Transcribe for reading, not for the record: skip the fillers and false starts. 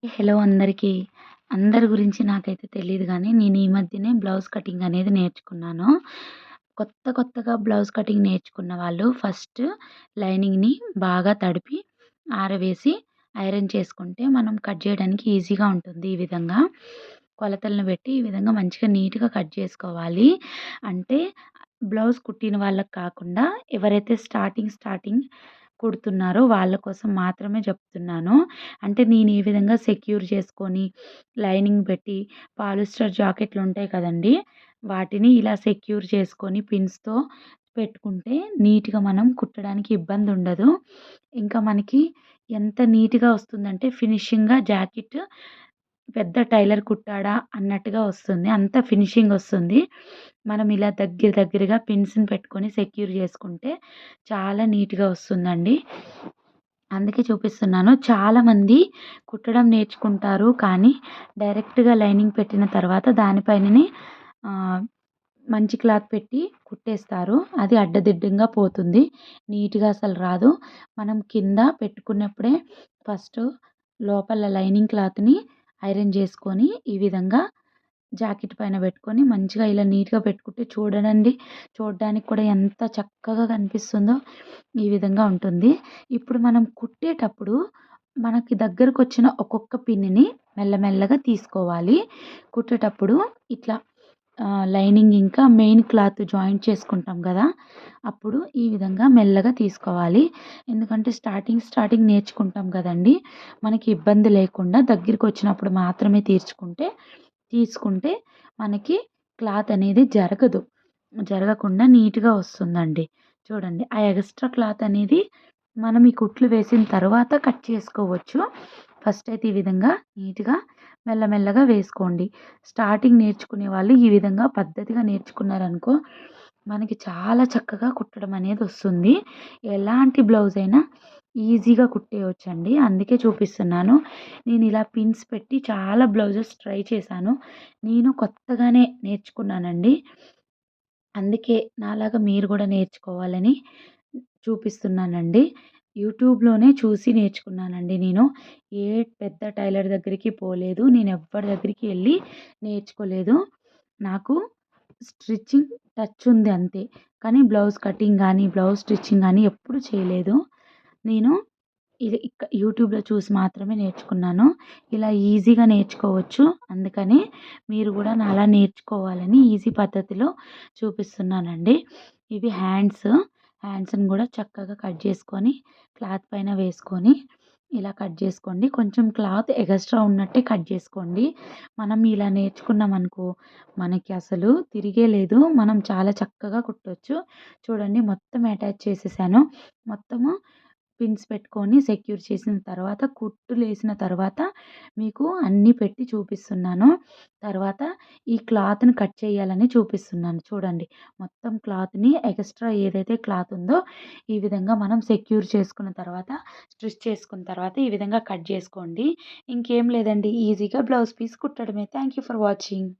Hello అందరికీ. అందరి గురించి నాకైతే తెలీదు గానీ, నేను ఈ మధ్యనే బ్లౌజ్ కటింగ్ అనేది నేర్చుకున్నాను. కొత్తగా బ్లౌజ్ కటింగ్ నేర్చుకున్న వాళ్ళు ఫస్ట్ లైనింగ్‌ని బాగా తడిపి, ఆరవేసి, ఐరన్ చేసుకుంటే మనం కట్ జేయడానికి ఈజీగా ఉంటుంది. ఈ విధంగా కొలతలను పెట్టి ఈ విధంగా మంచిగా నీట్‌గా కట్ జేసుకోవాలి. అంటే బ్లౌజ్ కుట్టిన వాళ్ళకి కాకుండా ఎవరైతే స్టార్టింగ్ కుడుతున్నారో వాళ్ళ కోసం మాత్రమే చెప్తున్నాను. అంటే నేను ఏ విధంగా సెక్యూర్ చేసుకొని, లైనింగ్ పెట్టి, పాలిస్టర్ జాకెట్లుంటాయి కదండీ! వాటిని ఇలా సెక్యూర్ చేసుకొని పిన్స్‌తో పెట్టుకుంటే నీట్‌గా మనం కుట్టడానికి ఇబ్బందుండదు. ఇంకా మనకి ఎంత నీట్‌గా వస్తుందంటే ఫినిషింగ్‌గా జాకెట్ పెద్ద టైలర్ కుట్టాడా అన్నట్టుగా వస్తుంది. అంత ఫినిషింగొస్తుంది. మనం ఇలా దగ్గరగా పిన్స్‌ని పెట్టుకొని సెక్యూర్ చేసుకుంటే చాలా నీట్‌గా వస్తుందండి. అందుకే చూపిస్తున్నాను. చాలామంది కుట్టడం నేర్చుకుంటారు. కానీ డైరెక్ట్‌గా లైనింగ్ పెట్టిన తర్వాత దానిపైననే ఆహ్, మంచి క్లాత్ పెట్టి కుట్టేస్తారు. అది అడ్డదిడ్డంగా పోతుంది. నీట్‌గా అసలు రాదు. మనం కింద పెట్టుకున్నప్పుడే ఫస్టు లోపల లైనింగ్ క్లాత్‌ని ఐరన్ చేసుకొని ఈ విధంగా జాకెట్ పైన పెట్టుకొని మంచిగా ఇలా నీట్‌గా పెట్టుకుంటే చూడడానికి కూడా ఎంత చక్కగా కనిపిస్తుందో ఈ విధంగా ఉంటుంది. ఇప్పుడు మనం కుట్టేటప్పుడు మనకి దగ్గరకొచ్చిన ఒక్కొక్క పిన్‌ని మెల్లమెల్లగా తీసుకోవాలి. కుట్టేటప్పుడు ఇట్లా లైనింగ్ ఇంకా మెయిన్ క్లాత్ జాయింట్ చేసుకుంటాం గదా! అప్పుడు ఈ విధంగా మెల్లగా తీసుకోవాలి. ఎందుకంటే స్టార్టింగ్ నేర్చుకుంటాం గదండీ! మనకి ఇబ్బంది లేకుండా దగ్గరికొచ్చినప్పుడు మాత్రమే తీసుకుంటే మనకి క్లాత్ అనేది జరగకుండా నీట్‌గా వస్తుందండి. చూడండి. ఆ ఎక్స్‌ట్రా క్లాత్ అనేది మనం ఈ కుట్లు వేసిన తర్వాత కట్ చేసుకోవచ్చు. ఫస్ట్ అయితే ఈ విధంగా నీట్‌గా మెల్లమెల్లగా వేసుకోండి. స్టార్టింగ్ నేర్చుకునే వాళ్ళు ఈ విధంగా పద్ధతిగా నేర్చుకున్నారనుకో, మనకి చాలా చక్కగా కుట్టడం అనేది వస్తుంది. ఎలాంటి బ్లౌజ్ అయినా ఈజీగా కుట్టేయొచ్చండి. అందుకే చూపిస్తున్నాను. నేను ఇలా పిన్స్ పెట్టి చాలా బ్లౌజెస్ ట్రై చేశాను. నేను కొత్తగానే నేర్చుకున్నానండి. అందుకే నాలాగా మీరు గూడా నేర్చుకోవాలని చూపిస్తున్నానండి. యూట్యూబ్‌లోనే చూసి నేర్చుకున్నానండి నేను. ఏ పెద్ద టైలర్ దగ్గరికి పోలేదు. నేనెవ్వరి దగ్గరికి ఎళ్లి నేర్చుకోలేదు. నాకు స్టిచ్చింగ్ టచ్ ఉంది అంతే. కానీ బ్లౌజ్ కటింగ్ గానీ, బ్లౌజ్ స్టిచ్చింగ్ గానీ ఎప్పుడు చేయలేదు. నేను ఇది యూట్యూబ్‌లో చూసి మాత్రమే నేర్చుకున్నాను. ఇలా ఈజీగా నేర్చుకోవచ్చు. అందుకని మీరు గూడా నాలా నేర్చుకోవాలని ఈజీ పద్ధతిలో చూపిస్తున్నానండి. ఇవి హ్యాండ్స్‌ని గూడా చక్కగా కట్ చేసుకొని క్లాత్ పైన వేసుకొని ఇలా కట్ చేసుకోండి. కొంచెం క్లాత్ ఎగస్ట్రా ఉన్నట్టే కట్ చేసుకోండి. మనం ఇలా నేర్చుకున్నామనుకో మనకి అసలు తిరిగే లేదు. మనం చాలా చక్కగా కుట్టొచ్చు. చూడండి మొత్తం అటాచ్ చేసేసాను. మొత్తము పిన్స్ పెట్టుకొని సెక్యూర్ చేసిన తర్వాత కుట్టులేసిన తర్వాత మీకు అన్నీ పెట్టి చూపిస్తున్నాను. తర్వాత ఈ క్లాత్‌ని కట్ చేయాలని చూపిస్తున్నాను. చూడండి. మొత్తం క్లాత్‌ని ఎక్స్‌ట్రా ఏదైతే క్లాత్ ఉందో ఈ విధంగా మనం సెక్యూర్ చేసుకున్న తర్వాత, స్టిచ్ చేసుకున్న తర్వాత ఈ విధంగా కట్ జేసుకోండి. ఇంకేం లేదండి ఈజీగా బ్లౌజ్ పీస్ కుట్టడమే. Thank you for watching.